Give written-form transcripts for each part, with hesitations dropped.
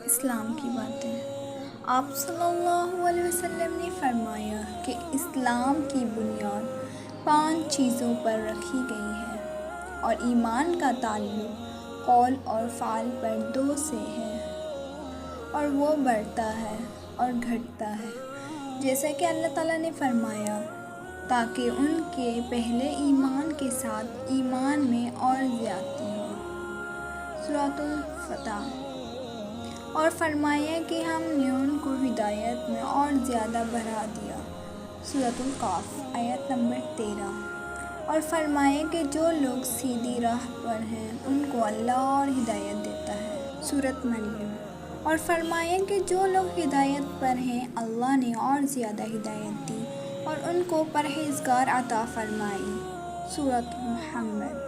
اسلام کی باتیں۔ آپ صلی اللہ علیہ وسلم نے فرمایا کہ اسلام کی بنیاد 5 چیزوں پر رکھی گئی ہے اور ایمان کا تعلق قول اور فعل پر 2 سے ہے، اور وہ بڑھتا ہے اور گھٹتا ہے جیسا کہ اللہ تعالیٰ نے فرمایا، تاکہ ان کے پہلے ایمان کے ساتھ ایمان میں اور زیادتی ہو۔ سورۃ الفتح۔ اور فرمایا کہ ہم نے ان کو ہدایت میں اور زیادہ بڑھا دیا۔ سورۃ القاف آیت نمبر 13۔ اور فرمایا کہ جو لوگ سیدھی راہ پر ہیں ان کو اللہ اور ہدایت دیتا ہے۔ سورۃ مریم۔ اور فرمایا کہ جو لوگ ہدایت پر ہیں اللہ نے اور زیادہ ہدایت دی اور ان کو پرہیزگار عطا فرمائی۔ سورۃ محمد۔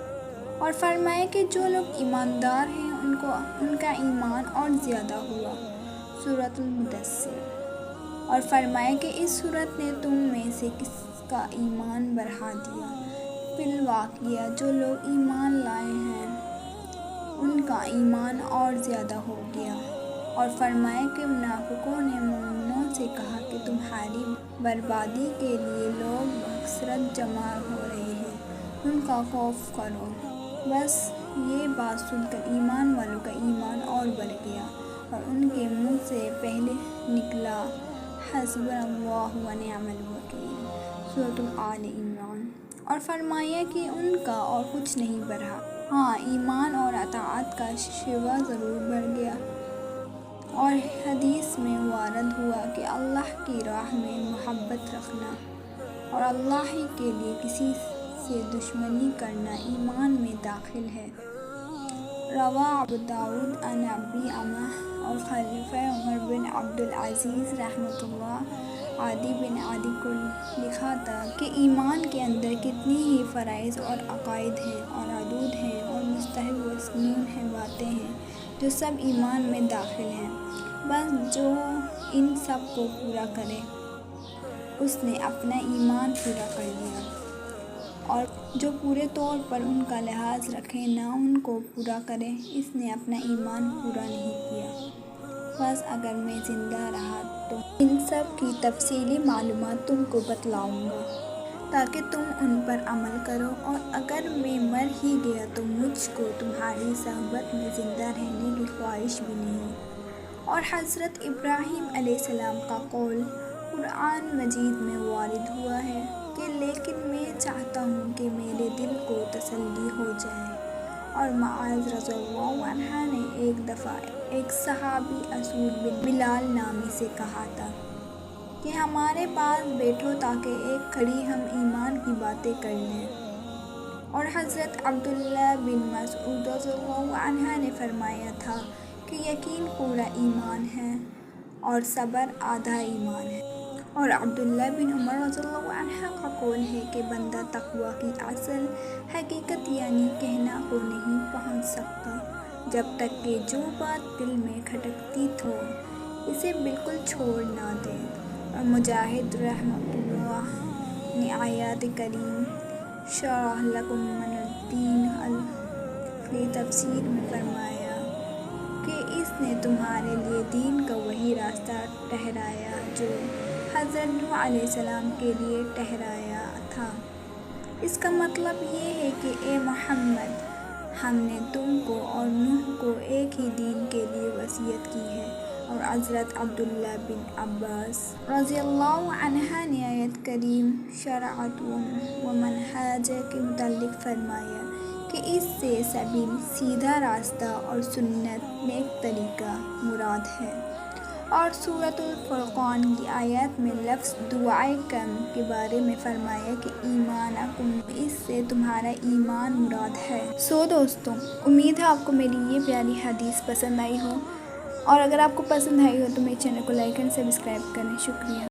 اور فرمایا کہ جو لوگ ایماندار ہیں ان کا ایمان اور زیادہ ہوا۔ سورۃ المدثر۔ اور فرمایا کہ اس سورت نے تم میں سے کس کا ایمان بڑھا دیا۔ فی الواقعہ جو لوگ ایمان لائے ہیں ان کا ایمان اور زیادہ ہو گیا۔ اور فرمایا کہ منافقوں نے مومنوں سے کہا کہ تمہاری بربادی کے لیے لوگ بکثرت جمع ہو رہے ہیں، ان کا خوف کرو۔ بس یہ بات سن کر ایمان والوں کا ایمان اور بڑھ گیا اور ان کے منہ سے پہلے نکلا حسبنا اللہ و نعم الوکیل۔ سورۃ آل عمران۔ اور فرمایا کہ ان کا اور کچھ نہیں بڑھا، ہاں ایمان اور اطاعت کا شیوہ ضرور بڑھ گیا۔ اور حدیث میں وارد ہوا کہ اللہ کی راہ میں محبت رکھنا اور اللہ ہی کے لیے کسی سے دشمنی کرنا ایمان میں داخل ہے۔ رواہ ابو داؤد عن ابی امامہ اور خلیفہ عمر بن عبدالعزیز رحمۃ اللہ عادی بن عادی کو لکھا تھا کہ ایمان کے اندر کتنی ہی فرائض اور عقائد ہیں اور حدود ہیں اور مستحب و مسنون ہیں باتیں ہیں جو سب ایمان میں داخل ہیں، بس جو ان سب کو پورا کرے اس نے اپنا ایمان پورا کر لیا، اور جو پورے طور پر ان کا لحاظ رکھے نہ ان کو پورا کرے اس نے اپنا ایمان پورا نہیں کیا۔ بس اگر میں زندہ رہا تو ان سب کی تفصیلی معلومات تم کو بتلاؤں گا تاکہ تم ان پر عمل کرو، اور اگر میں مر ہی گیا تو مجھ کو تمہاری صحبت میں زندہ رہنے کی خواہش بھی نہیں۔ اور حضرت ابراہیم علیہ السلام کا قول قرآن مجید میں وارد ہوا ہے کہ لیکن میں چاہتا ہوں کہ میرے دل کو تسلی ہو جائے۔ اور معاذ رضی اللہ عنہ نے ایک دفعہ ایک صحابی اسود بن بلال نامی سے کہا تھا کہ ہمارے پاس بیٹھو تاکہ ایک گھڑی ہم ایمان کی باتیں کر لیں۔ اور حضرت عبداللہ بن مسعود رضی اللہ عنہ نے فرمایا تھا کہ یقین پورا ایمان ہے اور صبر آدھا ایمان ہے۔ اور عبداللہ بن عمر رضی اللہ عنہ کا قول ہے کہ بندہ تقویٰ کی اصل حقیقت یعنی کہنا کو نہیں پہنچ سکتا جب تک کہ جو بات دل میں کھٹکتی ہو اسے بالکل چھوڑ نہ دے۔ اور مجاہد رحمۃ اللہ نے آیات کریم شرح لکم من الدین کی تفسیر میں فرمایا کہ اس نے تمہارے لیے دین کا وہی راستہ ٹھہرایا جو حضرت نوح علیہ السلام کے لیے ٹھہرایا تھا۔ اس کا مطلب یہ ہے کہ اے محمد، ہم نے تم کو اور نوح کو ایک ہی دین کے لیے وصیت کی ہے۔ اور حضرت عبداللہ بن عباس رضی اللہ عنہ نے آیت کریم شرعت و منہاج کے متعلق فرمایا کہ اس سے سبیل سیدھا راستہ اور سنت نیک طریقہ مراد ہے۔ اور سورۃ الفرقان کی آیات میں لفظ دعائے کم کے بارے میں فرمایا کہ ایمانکم، اس سے تمہارا ایمان مراد ہے۔ دوستوں، امید ہے آپ کو میری یہ پیاری حدیث پسند آئی ہو، اور اگر آپ کو پسند آئی ہو تو میرے چینل کو لائک اینڈ سبسکرائب کریں۔ شکریہ۔